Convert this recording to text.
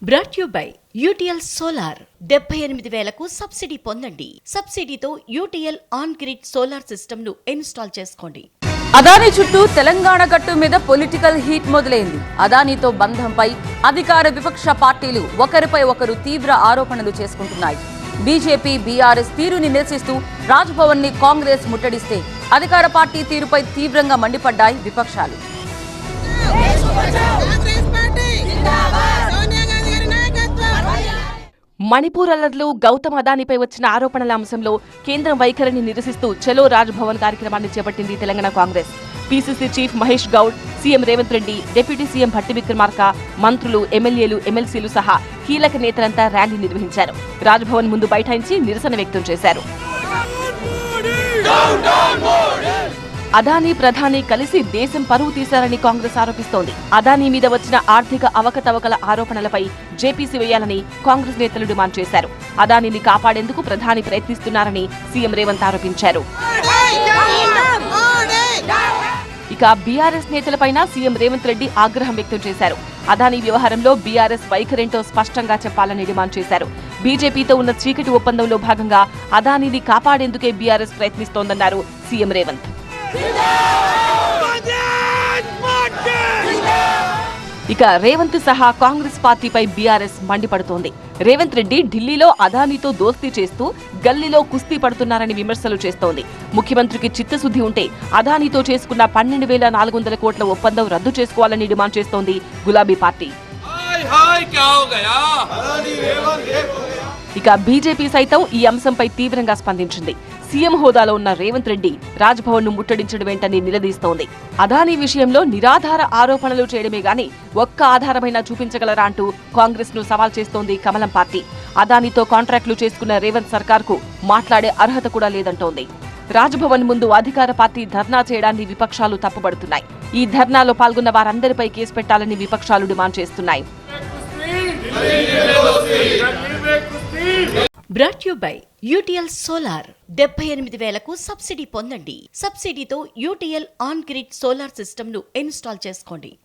Brought you by UTL solar 78,000కు subsidy పొందండి. సబ్సిడీతో UTL on grid solar system ను ఇన్స్టాల్ చేసుకోండి. అదానీ చుట్టూ తెలంగాణ గట్టు మీద పొలిటికల్ హీట్ మొదలైంది. అదానీతో బంధంపై అధికార విపక్ష పార్టీలు ఒకరిపై ఒకరు తీవ్ర ఆరోపణలు చేసుకుంటున్నాయి. బీజేపీ బీఆర్ఎస్ తీరుని నిరసిస్తూ రాజ్భవన్ ని కాంగ్రెస్ ముట్టడిస్తే అధికార పార్టీ తీరుపై తీవ్రంగా మండిపడ్డాయి విపక్షాలు. మణిపూర్ అల్లర్లు గౌతమ్ అదానీపై వచ్చిన ఆరోపణల అంశంలో కేంద్రం వైఖరిని నిరసిస్తూ చలో రాజ్భవన్ కార్యక్రమాన్ని చేపట్టింది Telangana Congress. PCC chief Mahesh Goud, CM Revanth Reddy, deputy CM Bhatti Vikramarka, మంత్రులు, ఎమ్మెల్యేలు, ఎమ్మెల్సీలు సహా కీలక నేతలంతా ర్యాలీ నిర్వహించారు. రాజ్భవన్ ముందు బైఠాయించి నిరసన వ్యక్తం చేశారు. అదానీ ప్రధాని కలిసి దేశం పరువు తీశారని కాంగ్రెస్ ఆరోపిస్తోంది. అదానీ మీద వచ్చిన ఆర్థిక అవకతవకల ఆరోపణలపై జేపీసీ వేయాలని కాంగ్రెస్ నేతలు డిమాండ్ చేశారు. అదానీని కాపాడేందుకు ప్రధాని ప్రయత్నిస్తున్నారని సీఎం రేవంత్ ఆరోపించారు. ఇక బీఆర్ఎస్ నేతలపైన సీఎం రేవంత్ రెడ్డి ఆగ్రహం వ్యక్తం చేశారు. అదానీ వ్యవహారంలో బీఆర్ఎస్ వైఖరేంటో స్పష్టంగా చెప్పాలని డిమాండ్ చేశారు. బీజేపీతో ఉన్న చీకటి ఒప్పందంలో భాగంగా అదానీని కాపాడేందుకే బీఆర్ఎస్ ప్రయత్నిస్తోందన్నారు సీఎం రేవంత్. ఇక రేవంత్ సహా కాంగ్రెస్ పార్టీపై బీఆర్ఎస్ మండిపడుతోంది. రేవంత్ రెడ్డి ఢిల్లీలో అదానీతో దోస్తీ చేస్తూ గల్లీలో కుస్తీ పడుతున్నారని విమర్శలు చేస్తోంది. ముఖ్యమంత్రికి చిత్తశుద్ధి ఉంటే అదానీతో చేసుకున్న 12,400 కోట్ల ఒప్పందం రద్దు చేసుకోవాలని డిమాండ్ చేస్తోంది గులాబీ పార్టీ. ఇక బీజేపీ సైతం ఈ అంశంపై తీవ్రంగా స్పందించింది. సీఎం హోదాలో ఉన్న రేవంత్ రెడ్డి రాజ్భవన్ ను ముట్టడించడం వెంటనే నిలదీస్తోంది. అదానీ విషయంలో నిరాధార ఆరోపణలు చేయడమే గాని ఒక్క ఆధారమైనా చూపించగలరా అంటూ కాంగ్రెస్ ను సవాల్ చేస్తోంది కమలం పార్టీ. అదానీతో కాంట్రాక్టులు చేసుకున్న రేవంత్ సర్కార్కు మాట్లాడే అర్హత కూడా లేదంటోంది. రాజ్భవన్ ముందు అధికార పార్టీ ధర్నా చేయడాన్ని విపక్షాలు తప్పుబడుతున్నాయి. ఈ ధర్నాలో పాల్గొన్న వారందరిపై కేసు పెట్టాలని విపక్షాలు డిమాండ్ చేస్తున్నాయి. Brought you by UTL solar 78,000కు సబ్సిడీ పొందండి. సబ్సిడీతో UTL on grid solar system ను ఇన్స్టాల్ చేసుకోండి.